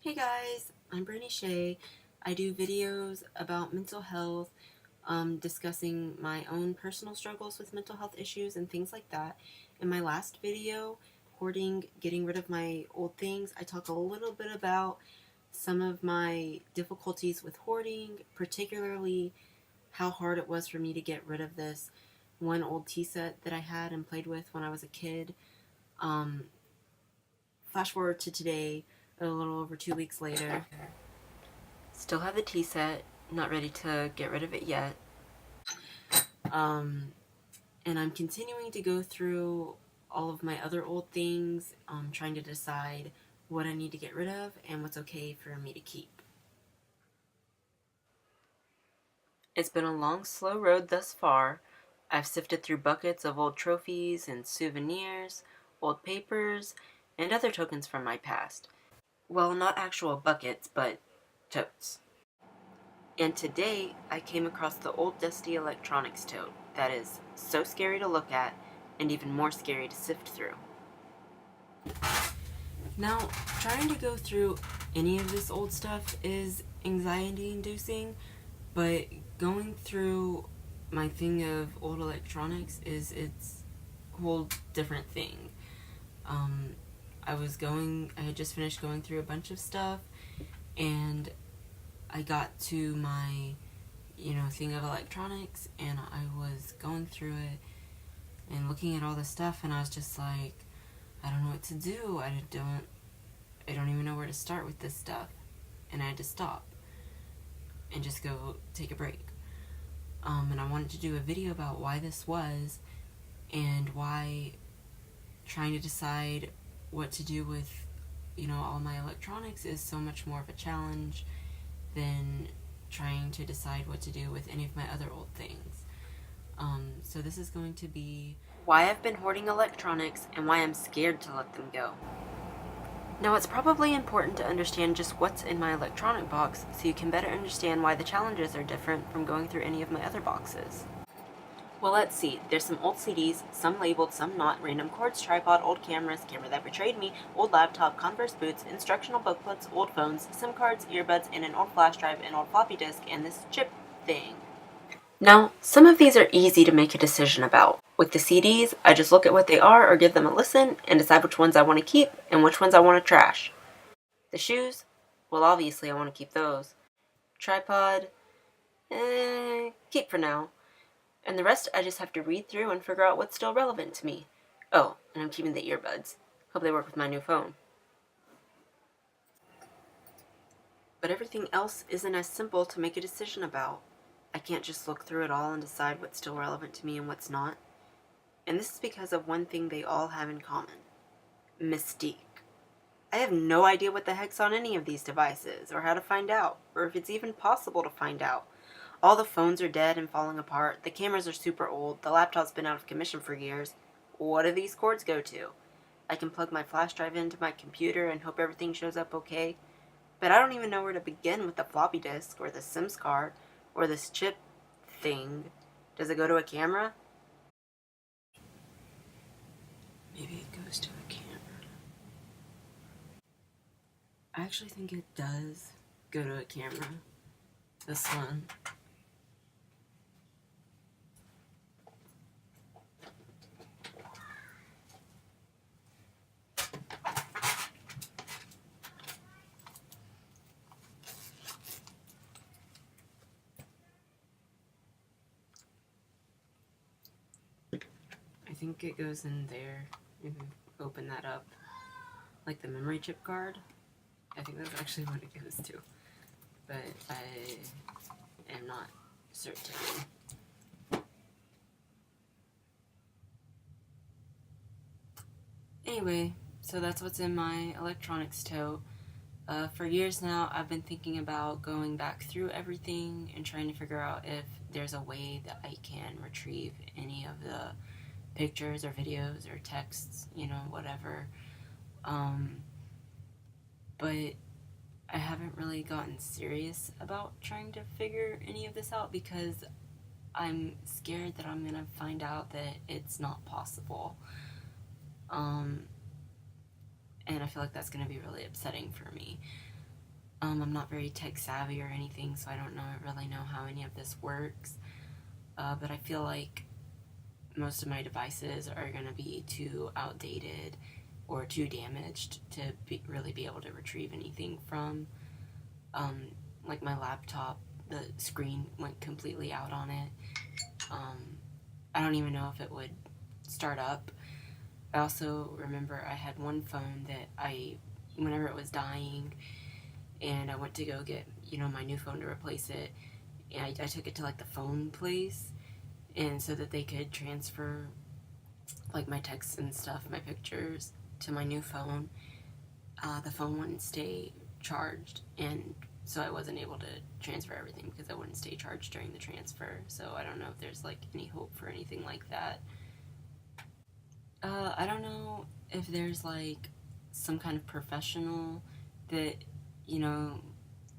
Hey guys, I'm Brittany Shea. I do videos about mental health, discussing my own personal struggles with mental health issues and things like that. In my last video, Hoarding, getting rid of my old things, I talk a little bit about some of my difficulties with hoarding, particularly how hard it was for me to get rid of this one old tea set that I had and played with when I was a kid. Um, Flash forward to today, a little over 2 weeks later. Still have the tea set, not ready to get rid of it yet. Um, and I'm continuing to go through all of my other old things, trying to decide what I need to get rid of and what's okay for me to keep. It's been a long, slow road thus far. I've sifted through buckets of old trophies and souvenirs, old papers, and other tokens from my past. Well, not actual buckets, but totes. And today, I came across the old dusty electronics tote that is so scary to look at and even more scary to sift through. Now, trying to go through any of this old stuff is anxiety-inducing, but going through my thing of old electronics is its whole different thing. I had just finished going through a bunch of stuff, and I got to my thing of electronics, and I was going through it and looking at all this stuff, and I was just like, I don't know what to do. I don't even know where to start with this stuff. And I had to stop and just go take a break. And I wanted to do a video about why this was and why trying to decide what to do with, all my electronics is so much more of a challenge than trying to decide what to do with any of my other old things. So this is going to be why I've been hoarding electronics and why I'm scared to let them go. Now, it's probably important to understand just what's in my electronic box so you can better understand why the challenges are different from going through any of my other boxes. Well, let's see. There's some old CDs, some labeled, some not, random cords, tripod, old cameras, camera that betrayed me, old laptop, Converse boots, instructional booklets, old phones, SIM cards, earbuds, and an old flash drive, an old floppy disk, and this chip thing. Now, some of these are easy to make a decision about. With the CDs, I just look at what they are or give them a listen and decide which ones I want to keep and which ones I want to trash. The shoes, well, obviously I want to keep those. Tripod, keep for now. And the rest I just have to read through and figure out what's still relevant to me. Oh, and I'm keeping the earbuds. Hope they work with my new phone. But everything else isn't as simple to make a decision about. I can't just look through it all and decide what's still relevant to me and what's not. And this is because of one thing they all have in common: mystique. I have no idea what the heck's on any of these devices, or how to find out, or if it's even possible to find out. All the phones are dead and falling apart, the cameras are super old, the laptop's been out of commission for years. What do these cords go to? I can plug my flash drive into my computer and hope everything shows up okay, but I don't even know where to begin with the floppy disk, or the SIM card, or this chip thing. Does it go to a camera? Maybe it goes to a camera. I actually think it does go to a camera. This one. I think it goes in there. You can open that up. Like the memory chip card. I think that's actually what it goes to. But I am not certain. Anyway, so that's what's in my electronics tote. For years now, I've been thinking about going back through everything and trying to figure out if there's a way that I can retrieve any of the pictures or videos or texts, whatever. But I haven't really gotten serious about trying to figure any of this out because I'm scared that I'm gonna find out that it's not possible. And I feel like that's gonna be really upsetting for me. I'm not very tech savvy or anything, so I don't really know how any of this works. But I feel like most of my devices are going to be too outdated or too damaged to really be able to retrieve anything from. Um, like my laptop, the screen went completely out on it. I don't even know if it would start up. I also remember I had one phone that whenever it was dying, and I went to go get, my new phone to replace it, and I took it to like the phone place, and so that they could transfer like my texts and stuff, my pictures to my new phone. The phone wouldn't stay charged, and so I wasn't able to transfer everything because I wouldn't stay charged during the transfer. So I don't know if there's like any hope for anything like that. I don't know if there's like some kind of professional that, you know,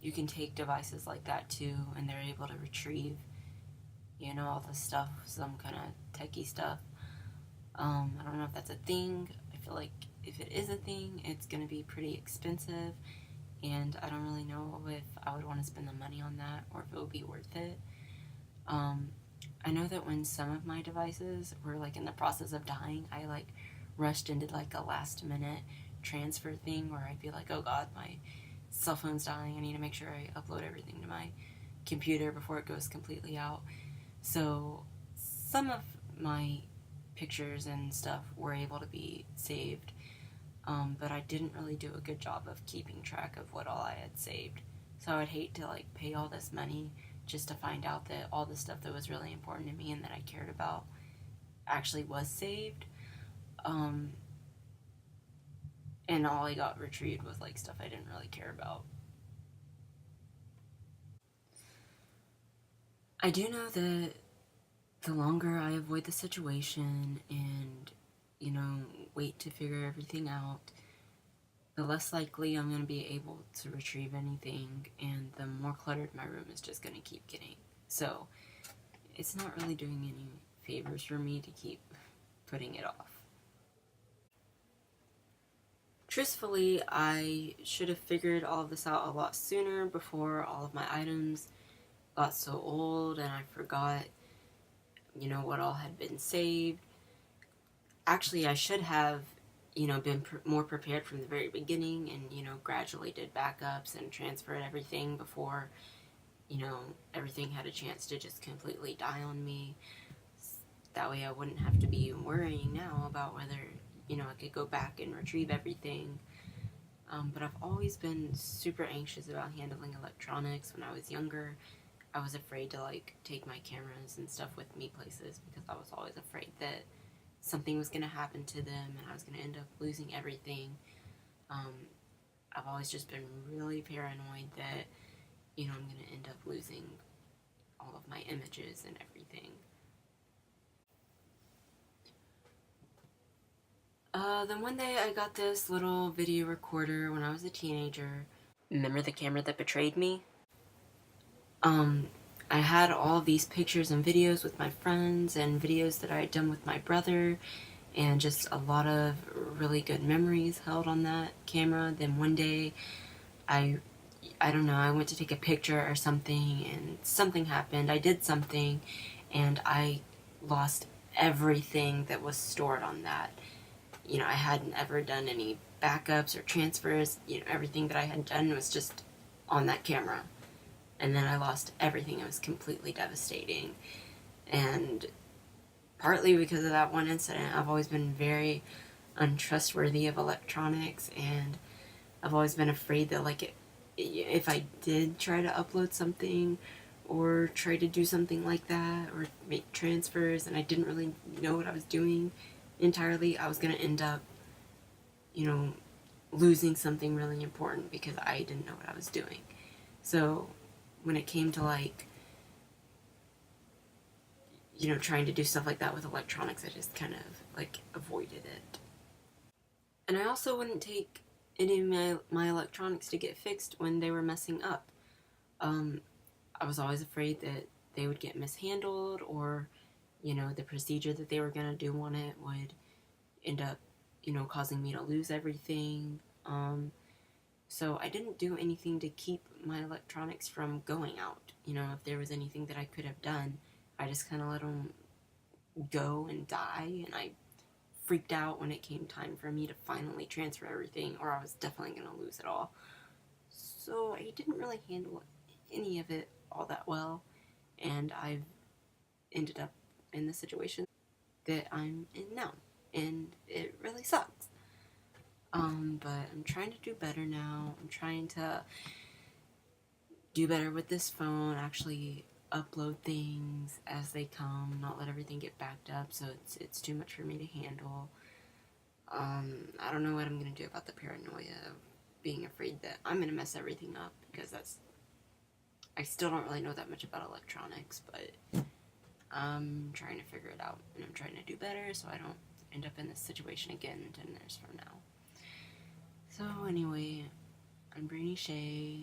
you can take devices like that to and they're able to retrieve, all the stuff, some kind of techie stuff. I don't know if that's a thing. I feel like if it is a thing, it's going to be pretty expensive, and I don't really know if I would want to spend the money on that or if it would be worth it. Um, I know that when some of my devices were like in the process of dying, I like rushed into like a last minute transfer thing where I'd be like, oh god, my cell phone's dying. I need to make sure I upload everything to my computer before it goes completely out. So some of my pictures and stuff were able to be saved, but I didn't really do a good job of keeping track of what all I had saved. So I'd hate to like pay all this money just to find out that all the stuff that was really important to me and that I cared about actually was saved. Um, and all I got retrieved was like stuff I didn't really care about. I do know that the longer I avoid the situation and, wait to figure everything out, the less likely I'm going to be able to retrieve anything, and the more cluttered my room is just going to keep getting. So, it's not really doing any favors for me to keep putting it off. Truthfully, I should have figured all of this out a lot sooner before all of my items got so old and I forgot, what all had been saved. Actually, I should have, been more prepared from the very beginning and, gradually did backups and transferred everything before, everything had a chance to just completely die on me. That way I wouldn't have to be worrying now about whether, I could go back and retrieve everything. But I've always been super anxious about handling electronics. When I was younger, I was afraid to like take my cameras and stuff with me places because I was always afraid that something was going to happen to them and I was going to end up losing everything. I've always just been really paranoid that, I'm going to end up losing all of my images and everything. Then one day I got this little video recorder when I was a teenager. Remember the camera that betrayed me? I had all these pictures and videos with my friends and videos that I had done with my brother and just a lot of really good memories held on that camera. Then one day I don't know, I went to take a picture or something and something happened. I did something and I lost everything that was stored on that. I hadn't ever done any backups or transfers. Everything that I had done was just on that camera. And then I lost everything. It was completely devastating. And partly because of that one incident, I've always been very untrustworthy of electronics, and I've always been afraid that like if I did try to upload something or try to do something like that or make transfers and I didn't really know what I was doing entirely, I was going to end up, losing something really important because I didn't know what I was doing. So when it came to like, trying to do stuff like that with electronics, I just kind of like avoided it. And I also wouldn't take any of my electronics to get fixed when they were messing up. I was always afraid that they would get mishandled or, the procedure that they were going to do on it would end up, causing me to lose everything. So I didn't do anything to keep my electronics from going out. You know, if there was anything that I could have done, I just kind of let them go and die, and I freaked out when it came time for me to finally transfer everything, or I was definitely going to lose it all. So I didn't really handle any of it all that well, and I've ended up in the situation that I'm in now, and it really sucks. But I'm trying to do better now. I'm trying to do better with this phone, actually upload things as they come, not let everything get backed up so it's too much for me to handle. I don't know what I'm gonna do about the paranoia of being afraid that I'm gonna mess everything up, because that's, I still don't really know that much about electronics, but I'm trying to figure it out, and I'm trying to do better so I don't end up in this situation again 10 years from now. So anyway, I'm Brainy Shay.